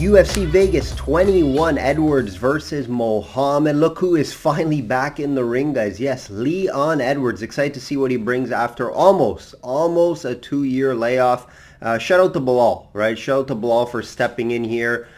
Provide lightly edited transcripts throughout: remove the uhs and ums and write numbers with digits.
UFC Vegas 21, Edwards versus Mohammed. Look who is finally back in the ring, guys. Yes, Leon Edwards. Excited to see what he brings after almost a 2-year layoff. Shout out to Bilal, right? Shout out to Bilal for stepping in here.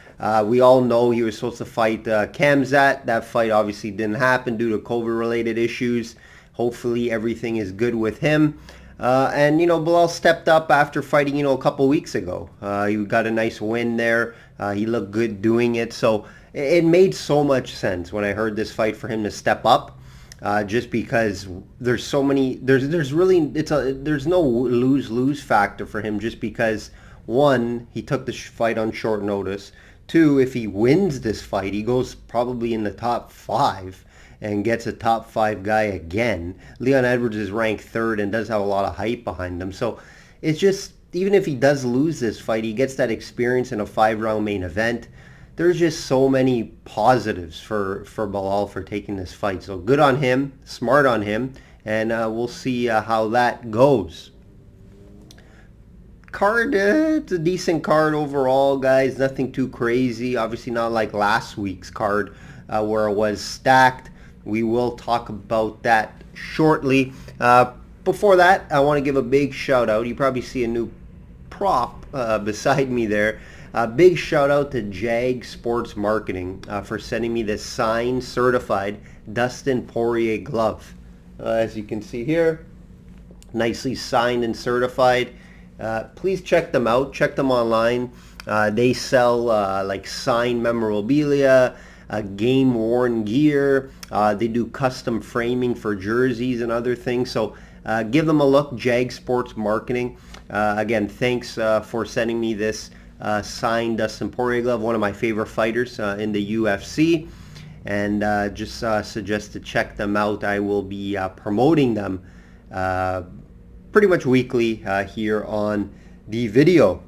We all know he was supposed to fight Khamzat. That fight obviously didn't happen due to COVID-related issues. Hopefully everything is good with him. And, Bilal stepped up after fighting, a couple weeks ago. He got a nice win there. He looked good doing it. So it made so much sense when I heard this fight for him to step up. Just because there's so many, there's no lose-lose factor for him just because, one, he took the fight on short notice. Two, if he wins this fight, he goes probably in the top 5 and gets a top 5 guy again. Leon Edwards is ranked 3rd and does have a lot of hype behind him. So it's just, even if he does lose this fight, he gets that experience in a 5-round main event. There's just so many positives for Bilal for taking this fight. So good on him, smart on him, and we'll see how that goes. Card, it's a decent card overall, guys. Nothing too crazy. Obviously not like last week's card where it was stacked. We will talk about that shortly. Before that, I want to give a big shout out. You probably see a new prop beside me there. Big shout out to Jag Sports Marketing for sending me this signed, certified Dustin Poirier glove. As you can see here, nicely signed and certified. Please check them out. Check them online. They sell like signed memorabilia, game-worn gear. They do custom framing for jerseys and other things. So give them a look, Jag Sports Marketing. Again, thanks for sending me this signed Dustin Poirier glove, one of my favorite fighters in the UFC. And just suggest to check them out. I will be promoting them pretty much weekly here on the video.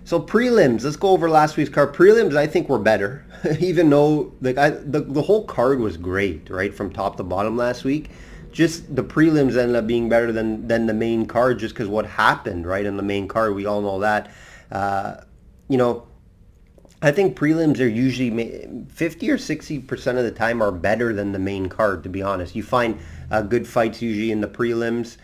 So prelims, let's go over last week's card. Prelims, I think, were better, even though the whole card was great, right, from top to bottom last week. Just the prelims ended up being better than the main card, just because what happened, right, in the main card. We all know that. I think prelims are usually 50 or 60% of the time are better than the main card, to be honest. You find good fights usually in the prelims.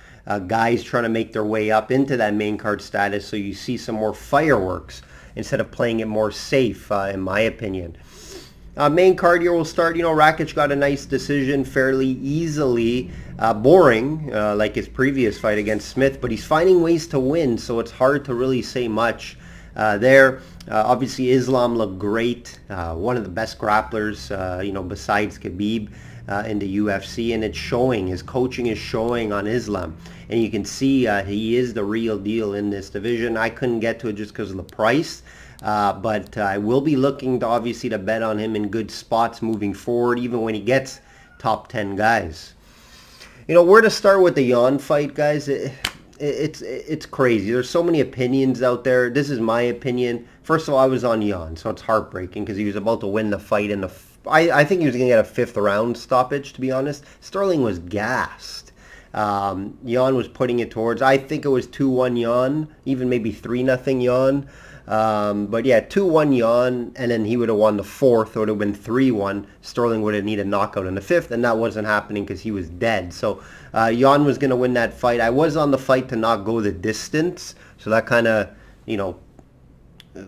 Guys trying to make their way up into that main card status, so you see some more fireworks instead of playing it more safe, in my opinion. Main card here will start, Rakic got a nice decision fairly easily. Boring, like his previous fight against Smith, but he's finding ways to win, so it's hard to really say much there. Obviously, Islam looked great. One of the best grapplers, besides Khabib in the UFC, and it's showing. His coaching is showing on Islam. And you can see he is the real deal in this division. I couldn't get to it just because of the price. But I will be looking to obviously to bet on him in good spots moving forward, even when he gets top 10 guys. Where to start with the Yan fight, guys? It's crazy. There's so many opinions out there. This is my opinion. First of all, I was on Yan, so it's heartbreaking because he was about to win the fight in I think he was going to get a 5th round stoppage, to be honest. Sterling was gassed. Yan was putting it towards, I think it was 2-1 Yan, even maybe 3-0 Yan. But yeah, 2-1 Yan, and then he would have won the 4th, or it would have been 3-1. Sterling would have needed a knockout in the 5th, and that wasn't happening because he was dead. So Yan was going to win that fight. I was on the fight to not go the distance, so that kind of,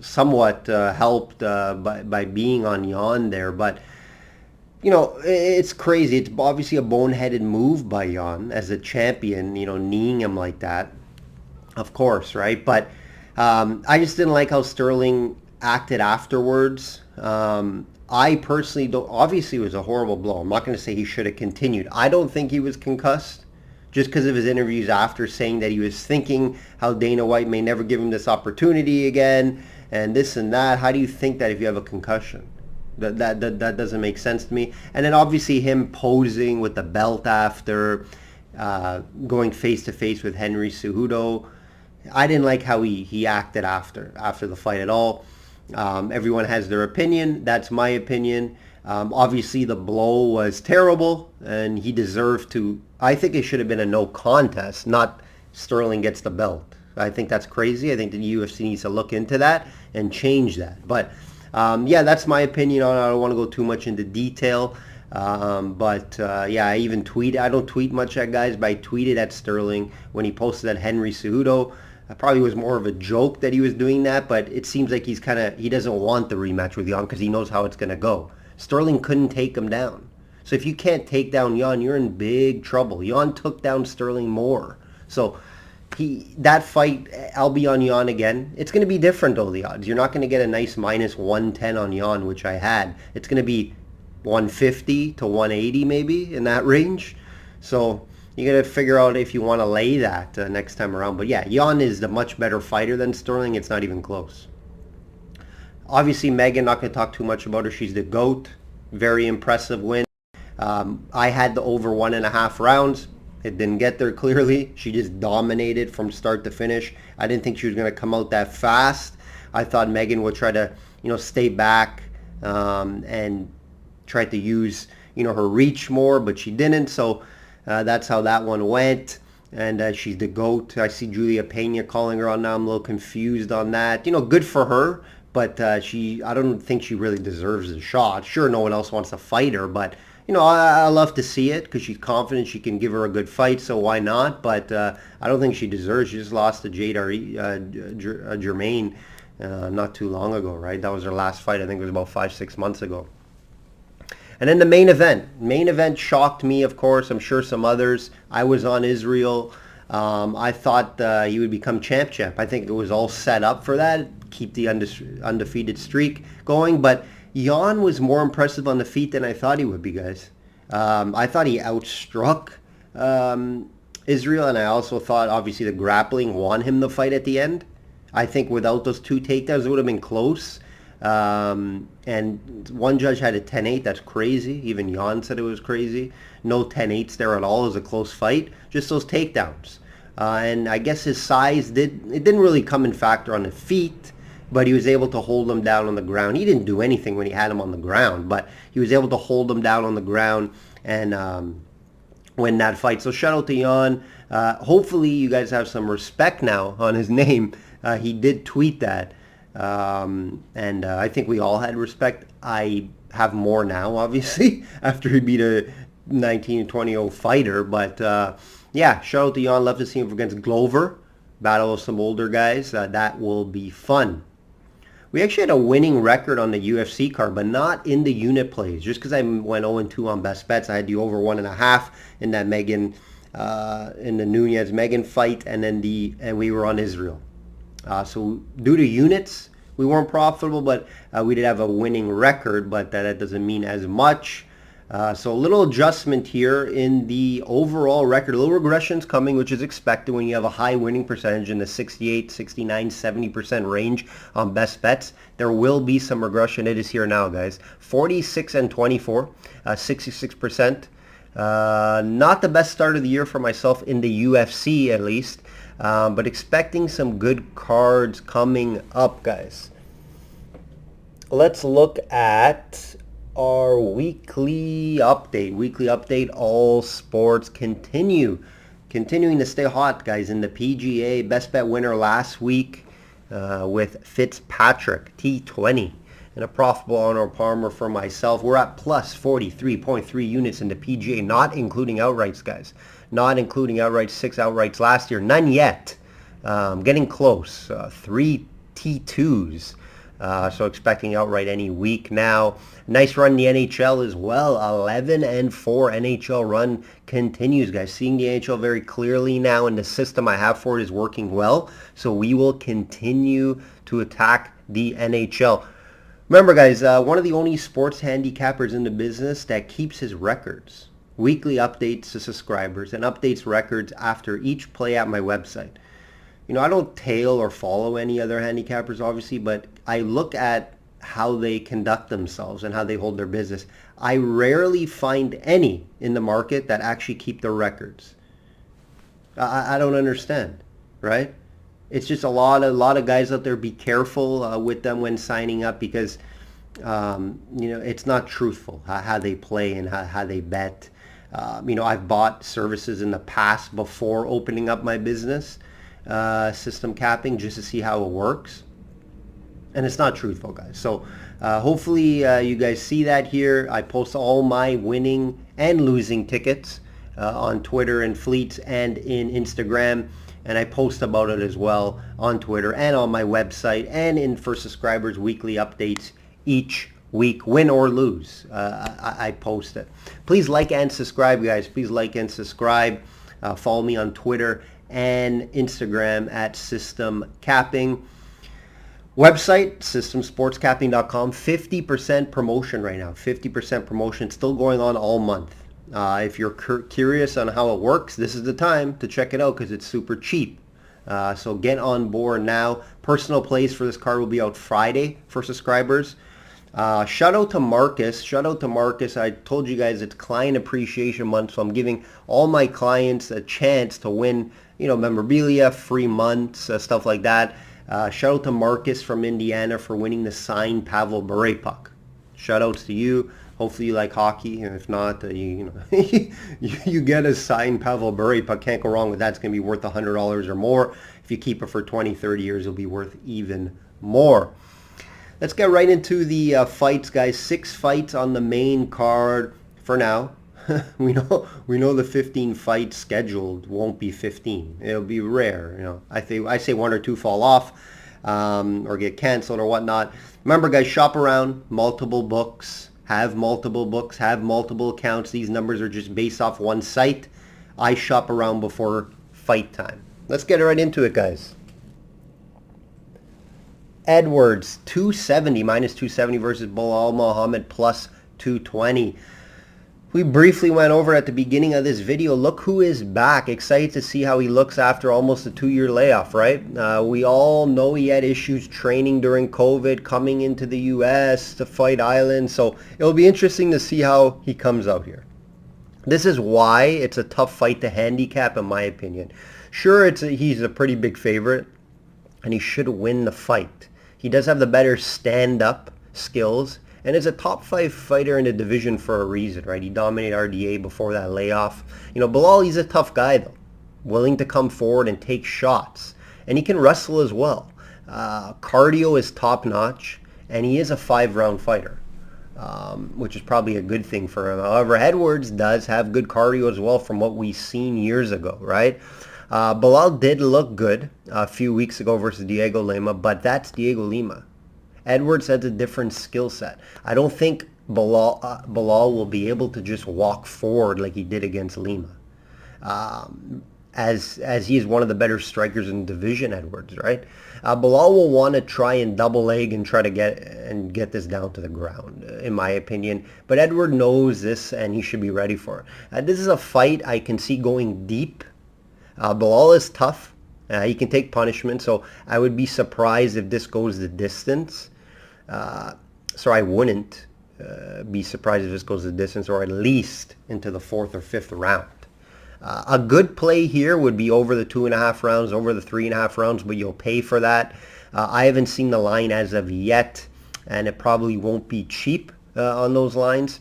somewhat helped by being on Yan there. But it's crazy. It's obviously a boneheaded move by Yan as a champion, kneeing him like that, of course, right? But I just didn't like how Sterling acted afterwards. I personally don't. Obviously, it was a horrible blow. I'm not going to say he should have continued. I don't think he was concussed, just because of his interviews after, saying that he was thinking how Dana White may never give him this opportunity again, and this and that. How do you think that if you have a concussion? That doesn't make sense to me. And then obviously him posing with the belt after, going face to face with Henry Cejudo. I didn't like how he acted after the fight at all. Everyone has their opinion. That's my opinion. Obviously the blow was terrible, and he deserved to. I think it should have been a no contest, not Sterling gets the belt. I think that's crazy. I think the UFC needs to look into that and change that. But yeah, that's my opinion on it. I don't want to go too much into detail. Yeah, I even tweet. I don't tweet much at guys, but I tweeted at Sterling when he posted that Henry Cejudo. Probably was more of a joke that he was doing that, but it seems like he doesn't want the rematch with Jan because he knows how it's going to go. Sterling couldn't take him down. So if you can't take down Jan, you're in big trouble. Jan took down Sterling more. So that fight, I'll be on Jan again. It's going to be different though, the odds. You're not going to get a nice minus 110 on Jan, which I had. It's going to be 150 to 180 maybe, in that range. So you got to figure out if you want to lay that next time around. But yeah, Jan is the much better fighter than Sterling. It's not even close. Obviously, Megan, not going to talk too much about her. She's the GOAT. Very impressive win. I had the over 1.5 rounds. It didn't get there clearly. She just dominated from start to finish. I didn't think she was going to come out that fast. I thought Megan would try to, stay back and try to use, her reach more, but she didn't. So that's how that one went. And she's the GOAT. I see Julia Pena calling her on now. I'm a little confused on that. Good for her, but I don't think she really deserves the shot. Sure, no one else wants to fight her, but I love to see it because she's confident she can give her a good fight, so why not? But I don't think she deserves. She just lost to Jade Germain not too long ago, right? That was her last fight. I think it was about 5-6 months ago. And then the main event. Main event shocked me, of course. I'm sure some others. I was on Israel. I thought he would become champ. I think it was all set up for that. Keep the undefeated streak going. But Jan was more impressive on the feet than I thought he would be, guys. I thought he outstruck Israel. And I also thought, obviously, the grappling won him the fight at the end. I think without those 2 takedowns, it would have been close. And one judge had a 10-8. That's crazy. Even Jan said it was crazy. No 10-8s there at all. It was a close fight. Just those takedowns. And I guess his size didn't really come in factor on the feet, but he was able to hold him down on the ground. He didn't do anything when he had him on the ground, but he was able to hold him down on the ground and win that fight. So shout out to Jan. Hopefully you guys have some respect now on his name. He did tweet that. And I think we all had respect. I have more now, obviously, after he beat a 19-20 fighter. But yeah, shout out to Jan. Love to see him against Glover. Battle of some older guys. That will be fun. We actually had a winning record on the UFC card, but not in the unit plays. Just because I went 0-2 on best bets, I had the over 1.5 in that Megan, in the Nunez-Megan fight, and then we were on Israel. So due to units, we weren't profitable, but we did have a winning record, but that doesn't mean as much. So a little adjustment here in the overall record. A little regression's coming, which is expected when you have a high winning percentage in the 68, 69, 70% range on best bets. There will be some regression. It is here now, guys. 46-24, 66%. Not the best start of the year for myself in the UFC, at least. But expecting some good cards coming up, guys. Let's look at our weekly update. All sports continuing to stay hot, guys. In the PGA, best bet winner last week with Fitzpatrick, T20. And a profitable Arnold Palmer for myself. We're at plus 43.3 units in the PGA, not including outrights, guys. Not including outrights, 6 outrights last year. None yet. Getting close. 3 T2s. So expecting outright any week now. Nice run in the NHL as well. 11-4 NHL run continues, guys. Seeing the NHL very clearly now, and the system I have for it is working well. So we will continue to attack the NHL. Remember, guys, one of the only sports handicappers in the business that keeps his records. Weekly updates to subscribers and updates records after each play at my website. I don't tail or follow any other handicappers, obviously, but I look at how they conduct themselves and how they hold their business. I rarely find any in the market that actually keep their records. I don't understand, right? It's just a lot of guys out there. Be careful with them when signing up because it's not truthful how they play and how they bet. I've bought services in the past before opening up my business. system capping just to see how it works. And it's not truthful, guys. So hopefully you guys see that here. I post all my winning and losing tickets on Twitter and Fleets and in Instagram. And I post about it as well on Twitter and on my website and in for subscribers weekly updates each week, win or lose. I post it. Please like and subscribe, guys. Please like and subscribe. Follow me on Twitter and Instagram at System Capping. Website, systemsportscapping.com. 50% promotion right now. 50% promotion. Still going on all month. If you're curious on how it works, this is the time to check it out because it's super cheap. So get on board now. Personal plays for this card will be out Friday for subscribers. Shout out to Marcus. Shout out to Marcus. I told you guys it's Client Appreciation Month, so I'm giving all my clients a chance to win, memorabilia, free months, stuff like that. Shout out to Marcus from Indiana for winning the signed Pavel Bure puck. Shout outs to you. Hopefully you like hockey, and if not, you get a signed Pavel Bure puck. Can't go wrong with that. It's going to be worth $100 or more. If you keep it for 20, 30 years, it'll be worth even more. Let's get right into the fights, guys. 6 fights on the main card for now. we know the 15 fights scheduled won't be 15. It'll be rare. I say 1 or 2 fall off or get canceled or whatnot. Remember, guys, shop around. Multiple books. Have multiple books. Have multiple accounts. These numbers are just based off one site. I shop around before fight time. Let's get right into it, guys. Edwards, 270, minus 270 versus Bilal Muhammad, plus 220. We briefly went over at the beginning of this video. Look who is back. Excited to see how he looks after almost a 2-year layoff, right? We all know he had issues training during COVID, coming into the U.S. to fight Island. So it'll be interesting to see how he comes out here. This is why it's a tough fight to handicap, in my opinion. Sure, he's a pretty big favorite, and he should win the fight. He does have the better stand-up skills, and is a top 5 fighter in the division for a reason, right? He dominated RDA before that layoff. Bilal, he's a tough guy, though. Willing to come forward and take shots. And he can wrestle as well. Cardio is top-notch, and he is a 5-round fighter, which is probably a good thing for him. However, Edwards does have good cardio as well from what we've seen years ago, right? Bilal did look good a few weeks ago versus Diego Lima, but that's Diego Lima. Edwards has a different skill set. I don't think Bilal will be able to just walk forward like he did against Lima. As he is one of the better strikers in the division, Edwards, right? Bilal will want to try and double leg and try to get this down to the ground, in my opinion. But Edward knows this, and he should be ready for it. This is a fight I can see going deep. Bilal is tough. He can take punishment, so I would be surprised if this goes the distance. So I wouldn't be surprised if this goes the distance, or at least into the 4th or 5th round. A good play here would be over the 2.5 rounds, over the 3.5 rounds, but you'll pay for that. I haven't seen the line as of yet, and it probably won't be cheap on those lines.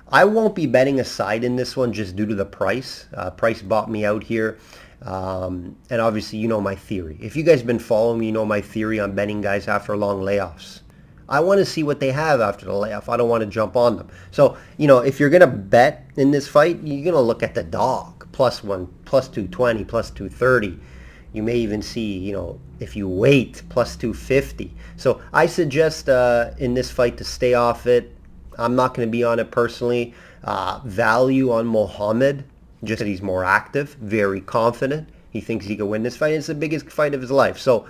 I won't be betting a side in this one just due to the price. Price bought me out here. And obviously, you know my theory. If you guys been following me, you know my theory on betting guys after long layoffs. I want to see what they have after the layoff. I don't want to jump on them. So, if you're going to bet in this fight, you're going to look at the dog. +1, +220, +230. You may even see, if you wait, +250. So I suggest in this fight to stay off it. I'm not going to be on it personally. Value on Muhammad. Just that he's more active, very confident. He thinks he can win this fight. It's the biggest fight of his life. So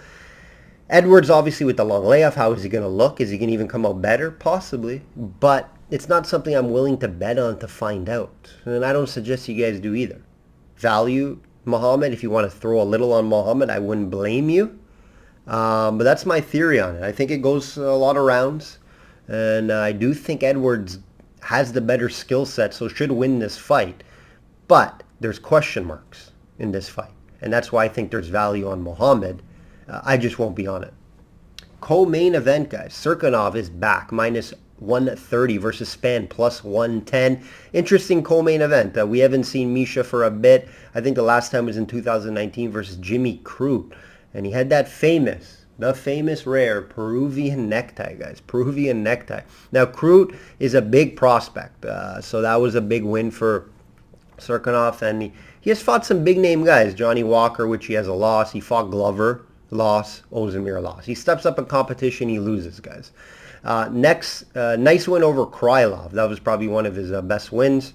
Edwards, obviously, with the long layoff, how is he going to look? Is he going to even come out better? Possibly. But it's not something I'm willing to bet on to find out. And I don't suggest you guys do either. Value Muhammad. If you want to throw a little on Muhammad, I wouldn't blame you. But that's my theory on it. I think it goes a lot of rounds. And I do think Edwards has the better skill set, so should win this fight. But there's question marks in this fight. And that's why I think there's value on Muhammad. I just won't be on it. Co-main event, guys. Serkanov is back. Minus 130 versus Spann plus 110. Interesting co-main event. We haven't seen Misha for a bit. I think the last time was in 2019 versus Jimmy Crute. And he had that the famous rare Peruvian necktie, guys. Peruvian necktie. Now, Crute is a big prospect. So that was a big win for Serkanov. And he has fought some big-name guys. Johnny Walker, which he has a loss. He fought Glover. Loss. Ozdemir loss. He steps up in competition. He loses, guys. Next, nice win over Krylov. That was probably one of his best wins.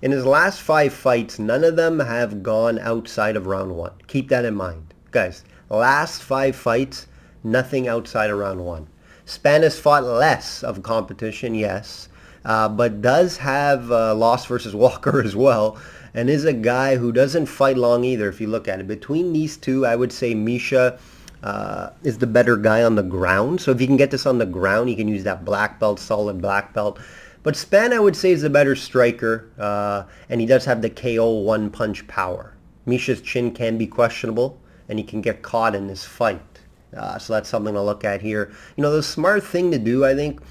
In his last 5 fights, none of them have gone outside of round 1. Keep that in mind. Guys, last 5 fights, nothing outside of round 1. Spann has fought less of competition, yes, but does have loss versus Walker as well, and is a guy who doesn't fight long either if you look at it. Between these two, I would say Misha is the better guy on the ground. So if you can get this on the ground, you can use that black belt, solid black belt. But Spann, I would say, is the better striker, and he does have the KO one-punch power. Misha's chin can be questionable, and he can get caught in this fight. So that's something to look at here. You know, the smart thing to do, I think,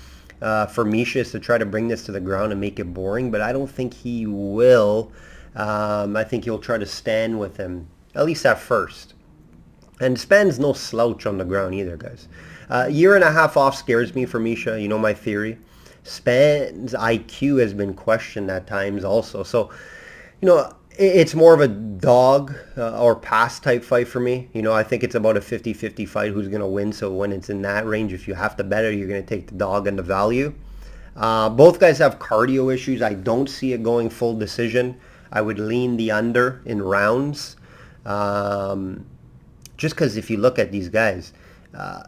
for Misha is to try to bring this to the ground and make it boring, but I don't think he will. I think he'll try to stand with him, at least at first. And Spann's no slouch on the ground either, guys. A year and a half off scares me for Misha. You know my theory. Spann's IQ has been questioned at times also. So, you know, it's more of a dog or pass type fight for me. You know, I think it's about a 50-50 fight who's going to win. So when it's in that range, if you have to bet it, you're going to take the dog and the value. Both guys have cardio issues. I don't see it going full decision. I would lean the under in rounds. Just because if you look at these guys,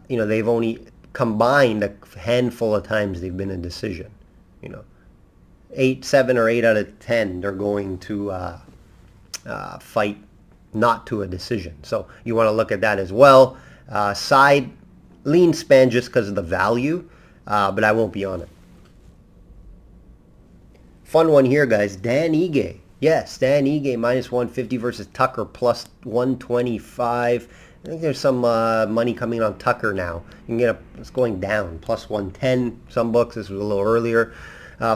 you know, they've only combined a handful of times they've been a decision. You know, 7 or 8 out of 10, they're going to fight not to a decision. So you want to look at that as well. Side, lean Spann just because of the value, but I won't be on it. Fun one here, guys. Dan Ige. Yes, Dan Ige minus 150 versus Tucker plus 125. I think there's some money coming on Tucker now. You can get it's going down, plus 110. Some books, this was a little earlier.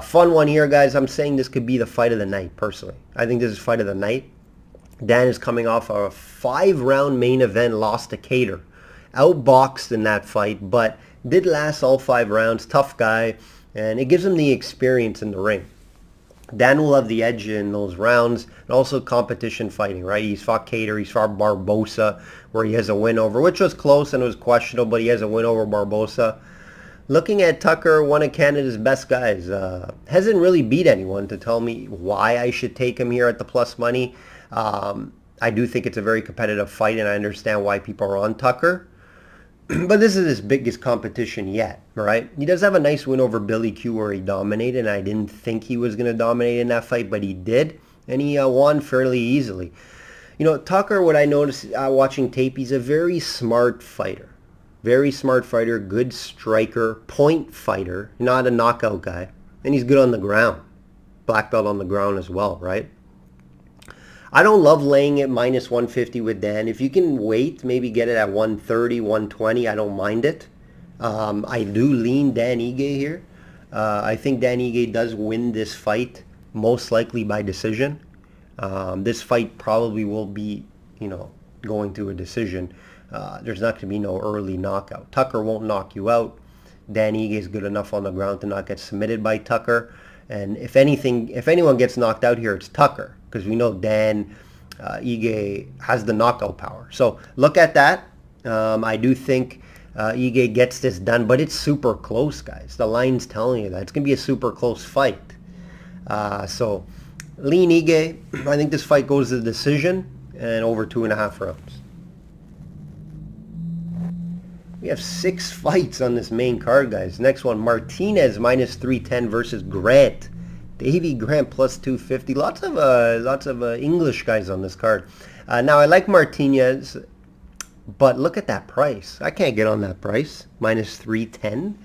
Fun one here, guys. I'm saying this could be the fight of the night, personally. I think this is fight of the night. Dan is coming off a 5-round main event, lost to Cater. Outboxed in that fight, but did last all 5 rounds. Tough guy, and it gives him the experience in the ring. Dan will have the edge in those rounds, and also competition fighting, right? He's fought Cater, he's fought Barbosa, where he has a win over, which was close and it was questionable, but he has a win over Barbosa. Looking at Tucker, one of Canada's best guys, hasn't really beat anyone to tell me why I should take him here at the plus money. I do think it's a very competitive fight, and I understand why people are on Tucker. But this is his biggest competition yet, right? He does have a nice win over Billy Q where he dominated, and I didn't think he was going to dominate in that fight, but he did, and he won fairly easily. You know, Tucker, what I noticed watching tape, he's a very smart fighter. Very smart fighter, good striker, point fighter, not a knockout guy, and he's good on the ground. Black belt on the ground as well, right? I don't love laying it minus 150 with Dan. If you can wait, maybe get it at 130, 120, I don't mind it. I do lean Dan Ige here. I think Dan Ige does win this fight, most likely by decision. This fight probably will be, you know, going to a decision. There's not going to be no early knockout. Tucker won't knock you out. Dan Ige is good enough on the ground to not get submitted by Tucker. And if anyone gets knocked out here, it's Tucker, because we know Dan Ige has the knockout power. So look at that. I do think Ige gets this done, but it's super close, guys. The line's telling you that. It's going to be a super close fight. So lean Ige. I think this fight goes to the decision and over 2.5 rounds. We have 6 fights on this main card, guys. Next one, Martinez minus 310 versus Grant. Davey Grant plus 250. Lots of English guys on this card. Now, I like Martinez, but look at that price. I can't get on that price. Minus 310.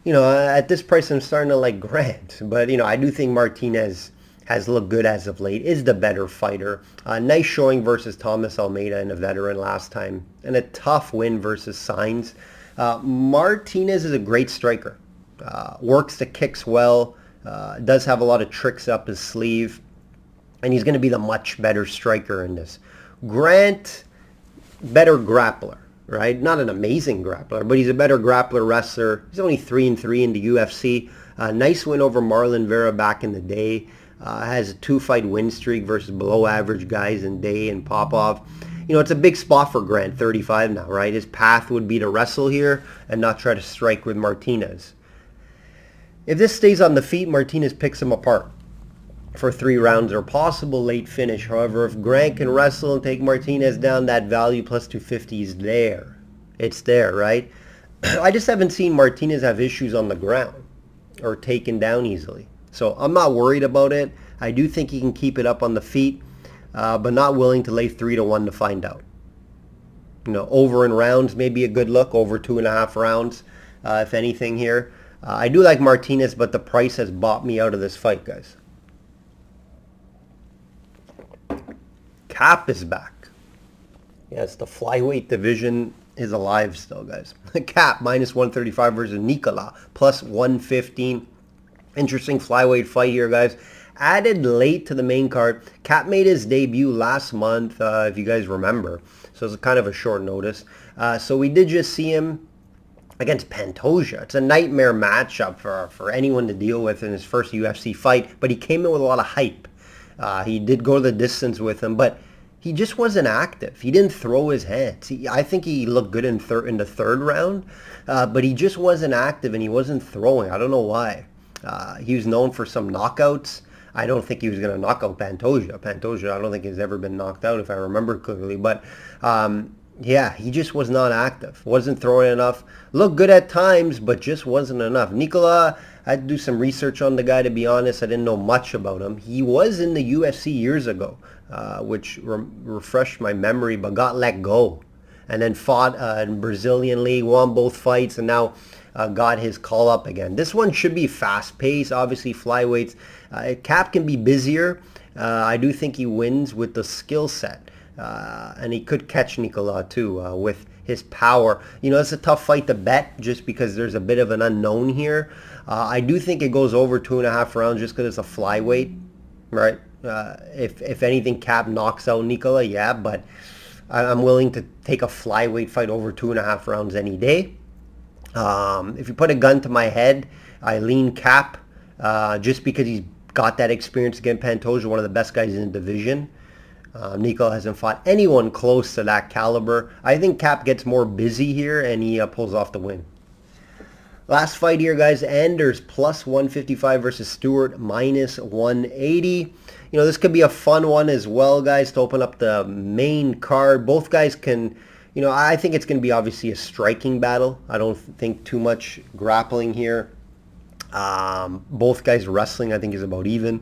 You know, at this price, I'm starting to like Grant. But, you know, I do think Martinez has looked good as of late, is the better fighter. Nice showing versus Thomas Almeida and a veteran last time. And a tough win versus Sainz. Martinez is a great striker. Works the kicks well. Does have a lot of tricks up his sleeve. And he's going to be the much better striker in this. Grant, better grappler, right? Not an amazing grappler, but he's a better grappler wrestler. He's only 3-3 in the UFC. Nice win over Marlon Vera back in the day. Has a 2-fight win streak versus below average guys in Day and Popov. You know, it's a big spot for Grant, 35 now, right? His path would be to wrestle here and not try to strike with Martinez. If this stays on the feet, Martinez picks him apart for 3 rounds or possible late finish. However, if Grant can wrestle and take Martinez down, that value plus 250 is there. It's there, right? I just haven't seen Martinez have issues on the ground or taken down easily. So I'm not worried about it. I do think he can keep it up on the feet, but not willing to lay 3-1 to find out. You know, over in rounds may be a good look, over 2.5 rounds, if anything here. I do like Martinez, but the price has bought me out of this fight, guys. Cap is back. Yes, the flyweight division is alive still, guys. Cap, minus 135 versus Nikola, plus 115. Interesting flyweight fight here, guys. Added late to the main card. Cap made his debut last month, if you guys remember. So it's kind of a short notice. So we did just see him against Pantoja. It's a nightmare matchup for anyone to deal with in his first UFC fight, but he came in with a lot of hype. He did go the distance with him, but he just wasn't active. He didn't throw his hands. I think he looked good in the third round, but he just wasn't active and he wasn't throwing. I don't know why. He was known for some knockouts. I don't think he was going to knock out Pantoja. Pantoja, I don't think he's ever been knocked out if I remember clearly. But yeah, he just was not active. Wasn't throwing enough. Looked good at times, but just wasn't enough. Nikola, I had to do some research on the guy, to be honest. I didn't know much about him. He was in the UFC years ago, which refreshed my memory, but got let go. And then fought in Brazilian League, won both fights, and now got his call up again. This one should be fast-paced. Obviously, flyweights. Cap can be busier. I do think he wins with the skill set. And he could catch Nikola too with his power. You know, it's a tough fight to bet just because there's a bit of an unknown here. I do think it goes over 2.5 rounds just because it's a flyweight, right? If anything, Cap knocks out Nikola, yeah, but I'm willing to take a flyweight fight over 2.5 rounds any day. If you put a gun to my head, I lean Cap just because he's got that experience against Pantoja, one of the best guys in the division. Nikola hasn't fought anyone close to that caliber. I think Cap gets more busy here and he pulls off the win. Last fight here, guys. Anders plus 155 versus Stewart minus 180. You know, this could be a fun one as well, guys, to open up the main card. Both guys can, you know, I think it's going to be obviously a striking battle. I don't think too much grappling here. Both guys wrestling, I think, is about even.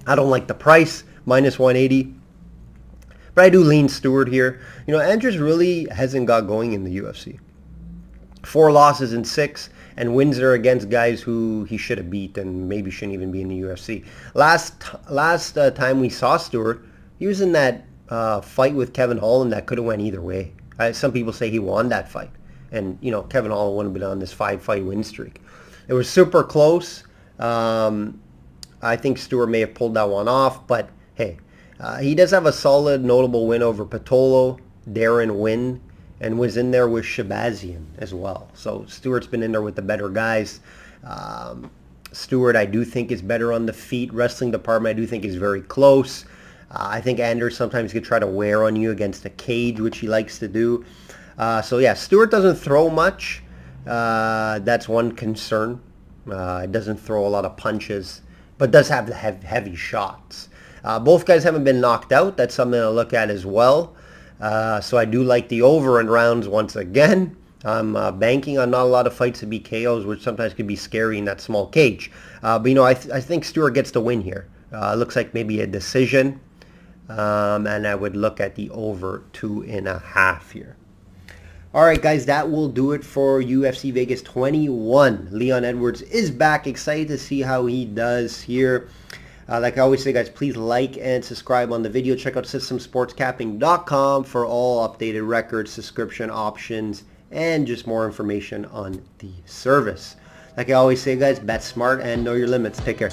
I don't like the price, minus 180. But I do lean Stewart here. You know, Andrews really hasn't got going in the UFC. 4 losses in 6, and wins are against guys who he should have beat and maybe shouldn't even be in the UFC. Last time we saw Stewart, he was in that fight with Kevin Holland that could have went either way. Some people say he won that fight. And, you know, Kevin Holland wouldn't have been on this 5-fight win streak. It was super close. I think Stewart may have pulled that one off, but hey, he does have a solid, notable win over Patolo, Darren Wynn, and was in there with Shabazian as well. So Stewart's been in there with the better guys. Stewart, I do think, is better on the feet. Wrestling department, I do think, is very close. I think Anders sometimes could try to wear on you against a cage, which he likes to do. So yeah, Stewart doesn't throw much. That's one concern. It doesn't throw a lot of punches, but does have the heavy shots. Both guys haven't been knocked out. That's something to look at as well. So I do like the over in rounds once again. I'm banking on not a lot of fights to be KOs, which sometimes can be scary in that small cage. But, you know, I think Stewart gets the win here. Looks like maybe a decision. And I would look at the over 2.5 here. All right, guys, that will do it for UFC Vegas 21. Leon Edwards is back. Excited to see how he does here. Like I always say, guys, please like and subscribe on the video. Check out systemsportscapping.com for all updated records, subscription options, and just more information on the service. Like I always say, guys, bet smart and know your limits. Take care.